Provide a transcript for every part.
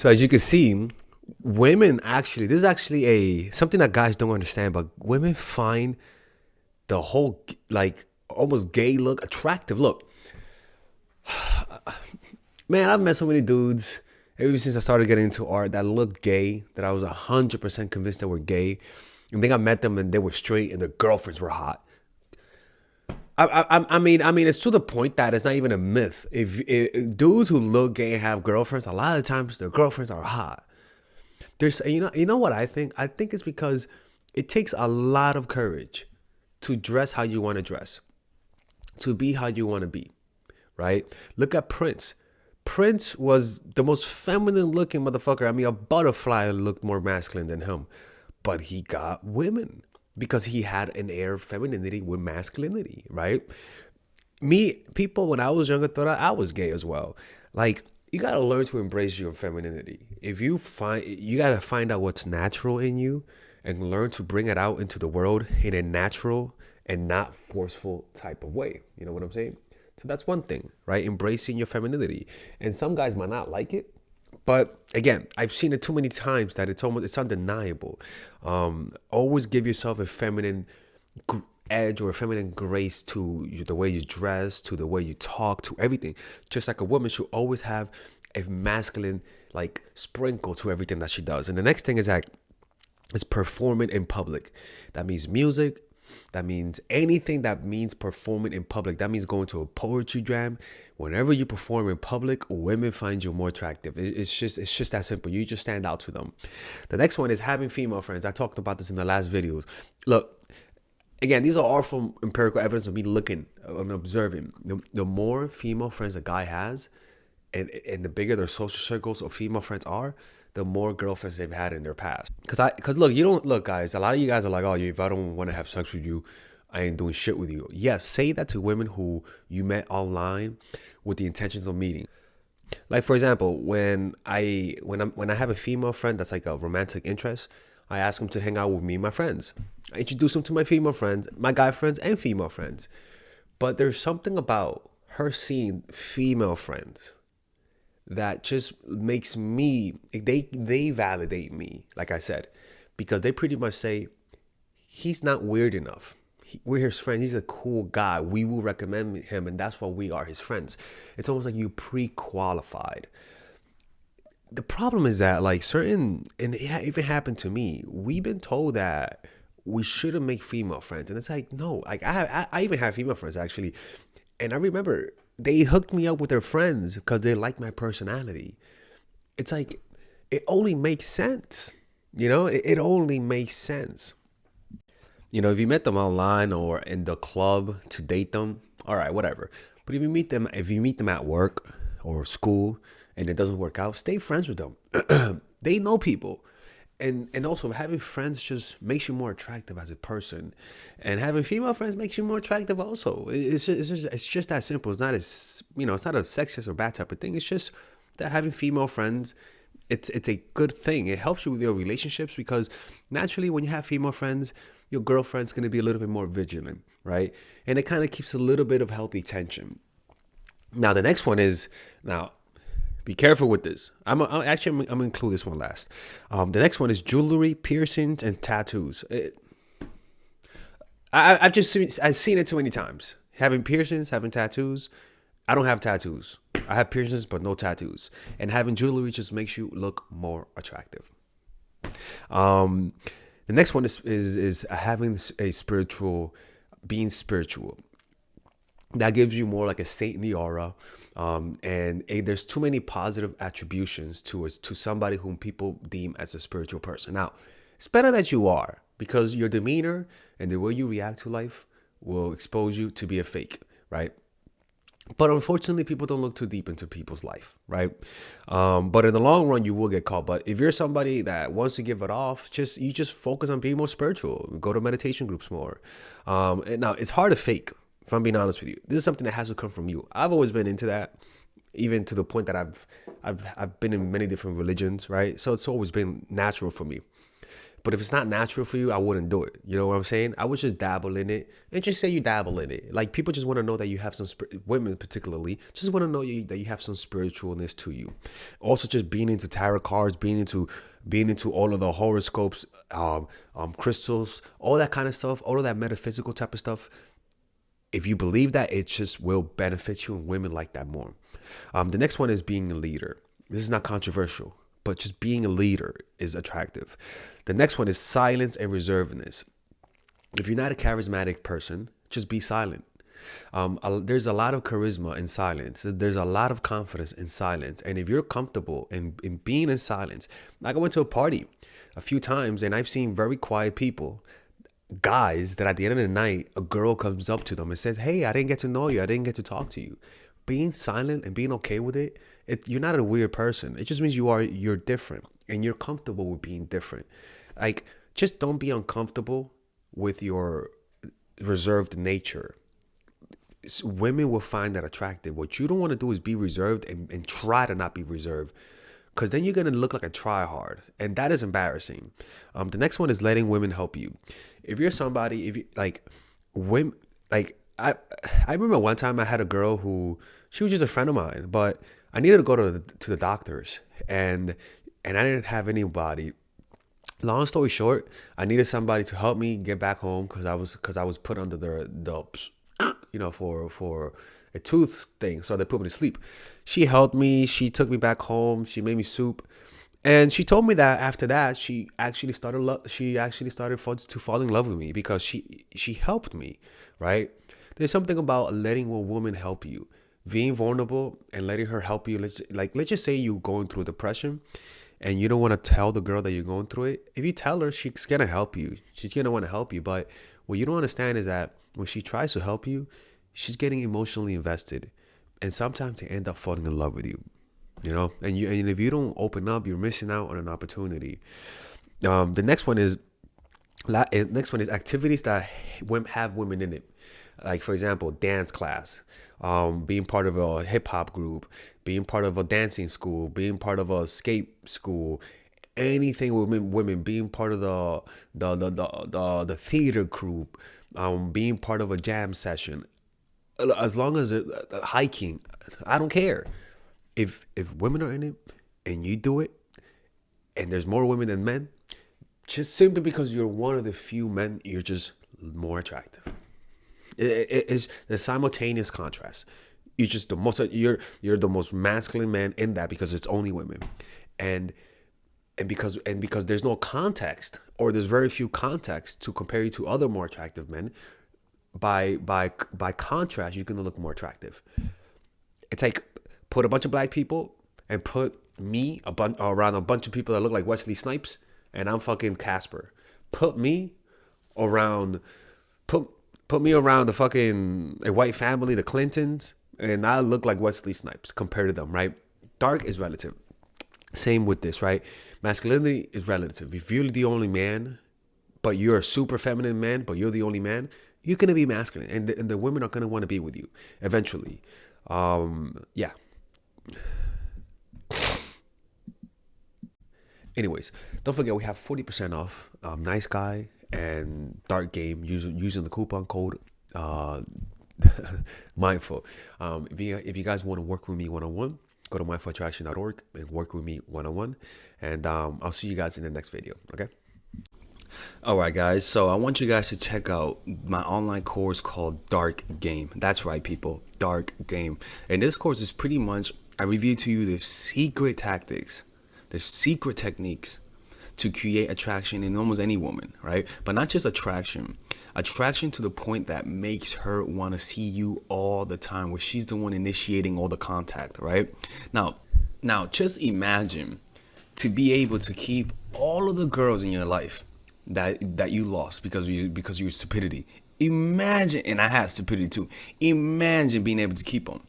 So as you can see, women actually, this is actually a something that guys don't understand, but women find the whole like almost gay look attractive. Look, man, I've met so many dudes ever since I started getting into art that looked gay, that I was 100% convinced they were gay. And then I met them and they were straight and their girlfriends were hot. I mean, it's to the point that it's not even a myth. If dudes who look gay and have girlfriends, a lot of the times their girlfriends are hot. There's, you know what I think? I think it's because it takes a lot of courage to dress how you want to dress, to be how you want to be, right? Look at Prince. Prince was the most feminine looking motherfucker. I mean, a butterfly looked more masculine than him, but he got women because he had an air of femininity with masculinity, right? Me, people when I was younger thought I was gay as well. Like, you gotta learn to embrace your femininity. If you find, you gotta find out what's natural in you and learn to bring it out into the world in a natural and not forceful type of way. You know what I'm saying? So that's one thing, right? Embracing your femininity. And some guys might not like it, but again, I've seen it too many times that it's undeniable. Always give yourself a feminine edge or a feminine grace to the way you dress, to the way you talk, to everything. Just like a woman should always have a masculine like sprinkle to everything that she does. And the next thing is that it's performing in public. That means music. That means anything that means performing in public. That means going to a poetry jam. Whenever you perform in public, women find you more attractive. It's just that simple. You just stand out to them. The next one is having female friends. I talked about this in the last videos. Look, again, these are all from empirical evidence of me looking and observing. The more female friends a guy has, and the bigger their social circles of female friends are, the more girlfriends they've had in their past. Cause look, you don't look, guys. A lot of you guys are like, oh, if I don't want to have sex with you, I ain't doing shit with you. Yes, say that to women who you met online with the intentions of meeting. Like for example, when I have a female friend that's like a romantic interest, I ask them to hang out with me and my friends. I introduce them to my female friends, my guy friends, and female friends. But there's something about her seeing female friends that just makes me, they validate me, like I said, because they pretty much say he's not weird enough. We're his friends. He's a cool guy. We will recommend him, and that's why we are his friends. It's almost like you pre-qualified. The problem is that like certain, and it even happened to me, we've been told that we shouldn't make female friends, and it's like no. Like I even have female friends actually, and I remember they hooked me up with their friends because they like my personality. It's like it only makes sense, it only makes sense. If you met them online or in the club to date them, all right, whatever. But if you meet them at work or school and it doesn't work out, stay friends with them. They know people. And also having friends just makes you more attractive as a person, and having female friends makes you more attractive also. It's just that simple. It's not it's not a sexist or bad type of thing. It's just that having female friends, it's a good thing. It helps you with your relationships because naturally when you have female friends, your girlfriend's going to be a little bit more vigilant, right? And it kind of keeps a little bit of healthy tension. Now the next one is now. Be careful with this. I'm gonna include this one last. The next one is jewelry, piercings, and tattoos. I've seen it too many times. Having piercings, having tattoos. I don't have tattoos. I have piercings, but no tattoos. And having jewelry just makes you look more attractive. The next one is having a being spiritual. That gives you more like a saintly aura, there's too many positive attributions to somebody whom people deem as a spiritual person. Now, it's better that you are, because your demeanor and the way you react to life will expose you to be a fake, right? But unfortunately, people don't look too deep into people's life, right? But in the long run, you will get caught. But if you're somebody that wants to give it off, you just focus on being more spiritual. Go to meditation groups more. And now, it's hard to fake. If I'm being honest with you, this is something that has to come from you. I've always been into that, even to the point that I've been in many different religions, right? So it's always been natural for me. But if it's not natural for you, I wouldn't do it. You know what I'm saying? I would just dabble in it and just say you dabble in it. Like people just want to know that you have some women particularly just want to know that you have some spiritualness to you. Also, just being into tarot cards, being into all of the horoscopes, crystals, all that kind of stuff, all of that metaphysical type of stuff. If you believe that, it just will benefit you, and women like that more. The next one is being a leader. This is not controversial, but just being a leader is attractive. The next one is silence and reservedness. If you're not a charismatic person, just be silent. There's a lot of charisma in silence. There's a lot of confidence in silence. And if you're comfortable in being in silence, like I went to a party a few times and I've seen very quiet people, guys, that at the end of the night, a girl comes up to them and says, "Hey, I didn't get to know you. I didn't get to talk to you." Being silent and being okay with it, you're not a weird person. It just means you're different and you're comfortable with being different. Like, just don't be uncomfortable with your reserved nature. Women will find that attractive. What you don't want to do is be reserved and try to not be reserved, because then you're going to look like a try hard, and that is embarrassing. The next one is letting women help you. If you're somebody, if you like women, like I remember one time I had a girl who, she was just a friend of mine, but I needed to go to the doctors, and I didn't have anybody. Long story short, I needed somebody to help me get back home because I was put under the for a tooth thing, so they put me to sleep. She helped me. She took me back home. She made me soup, and she told me that after that she actually started to fall in love with me because she helped me, right? There's something about letting a woman help you, being vulnerable and letting her help you. Let's just say you're going through depression and you don't want to tell the girl that you're going through it. If you tell her, she's gonna help you. She's gonna want to help you. But what you don't understand is that when she tries to help you, she's getting emotionally invested, and sometimes they end up falling in love with you. And if you don't open up, you're missing out on an opportunity. The next one is activities that have women in it. Like, for example, dance class, being part of a hip hop group, being part of a dancing school, being part of a skate school, anything with women, being part of the theater group, being part of a jam session. As long as hiking, I don't care. If women are in it and you do it, and there's more women than men, just simply because you're one of the few men, you're just more attractive. It is the simultaneous contrast. You're the most masculine man in that because it's only women, and because there's no context, or there's very few context to compare you to other more attractive men. By contrast, you're gonna look more attractive. It's like, put a bunch of black people and put me around a bunch of people that look like Wesley Snipes, and I'm fucking Casper. Put me around the fucking a white family, the Clintons, and I look like Wesley Snipes compared to them, right? Dark is relative. Same with this, right? Masculinity is relative. If you're the only man, but you're a super feminine man, but you're the only man, you're gonna be masculine, and the women are gonna want to be with you eventually. Yeah. Anyways, don't forget we have 40% off. Nice Guy and Dark Game using the coupon code Mindful. If you guys want to work with me one-on-one, go to mindfulattraction.org and work with me one-on-one. And I'll see you guys in the next video. Okay. All right, guys. So I want you guys to check out my online course called Dark Game. That's right, people. Dark Game. And this course is pretty much, I review to you the secret tactics, the secret techniques to create attraction in almost any woman, right? But not just attraction to the point that makes her want to see you all the time, where she's the one initiating all the contact, right? Now just imagine to be able to keep all of the girls in your life that you lost because of your stupidity. Imagine, and I had stupidity too. Imagine being able to keep them.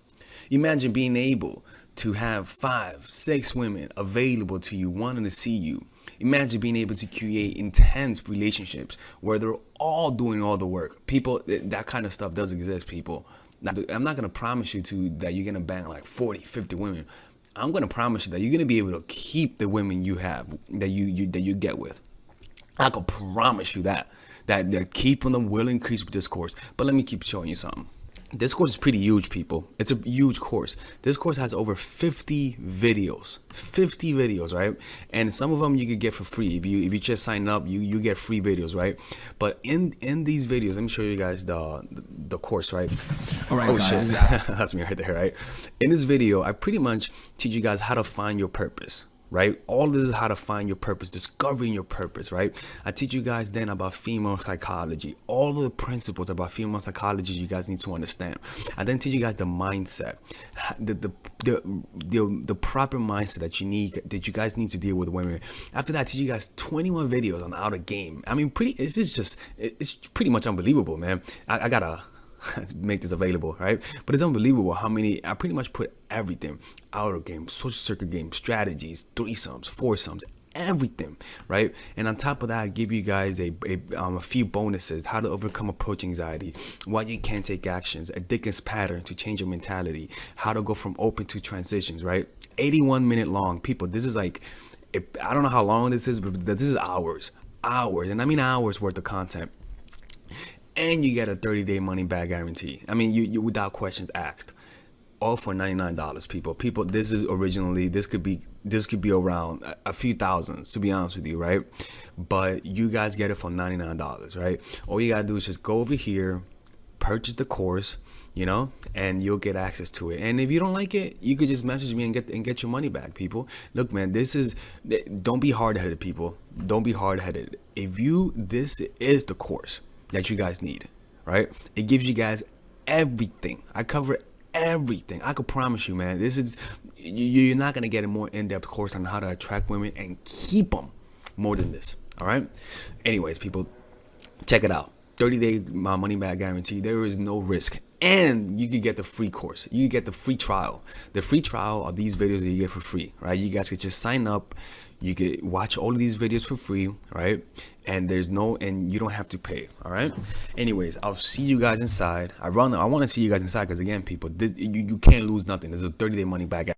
Imagine being able to have 5, 6 women available to you, wanting to see you. Imagine being able to create intense relationships where they're all doing all the work. People, that kind of stuff does exist, people. Now, I'm not going to promise you that you're going to bang like 40, 50 women. I'm going to promise you that you're going to be able to keep the women you have, that you get with. I can promise you that keeping them will increase with this course. But let me keep showing you something. This course is pretty huge, people. It's a huge course. This course has over 50 videos. 50 videos, right? And some of them you could get for free. If you just sign up, you get free videos, right? But in these videos, let me show you guys the course, right? All right, Oh guys. shit. That's me right there, right? In this video, I pretty much teach you guys how to find your purpose, right? All this is how to find your purpose, discovering your purpose, right? I teach you guys then about female psychology, all of the principles about female psychology you guys need to understand. I then teach you guys the mindset, the proper mindset that you guys need to deal with women. After that, I teach you guys 21 videos on how to game. I mean, it's pretty much unbelievable, man. I gotta make this available, right? But it's unbelievable how many I pretty much put everything: outer game, social circuit game, strategies, threesomes, foursomes, everything, right? And on top of that, I give you guys a few bonuses: how to overcome approach anxiety, why you can't take actions, a Dickens pattern to change your mentality, how to go from open to transitions, right? 81-minute long, people. This is like, I don't know how long this is, but this is hours, and I mean hours worth of content. And you get a 30-day money back guarantee. I mean, you without questions asked. All for $99, people. This could be around a few thousands, to be honest with you, right? But you guys get it for $99, right? All you gotta do is just go over here, purchase the course, and you'll get access to it. And if you don't like it, you could just message me and get your money back, people. Look, man, don't be hard-headed, people. Don't be hard-headed. This is the course that you guys need, right? It gives you guys everything. I cover everything. I could promise you, man, you're not gonna get a more in-depth course on how to attract women and keep them more than this. All right. Anyways, people, check it out. 30-day money back guarantee. There is no risk, and you can get the free course. You can get the free trial. The free trial are these videos that you get for free, right? You guys could just sign up. You could watch all of these videos for free, right? And you don't have to pay. All right. Anyways, I'll see you guys inside. I want to see you guys inside because, again, people, you can't lose nothing. There's a 30-day money back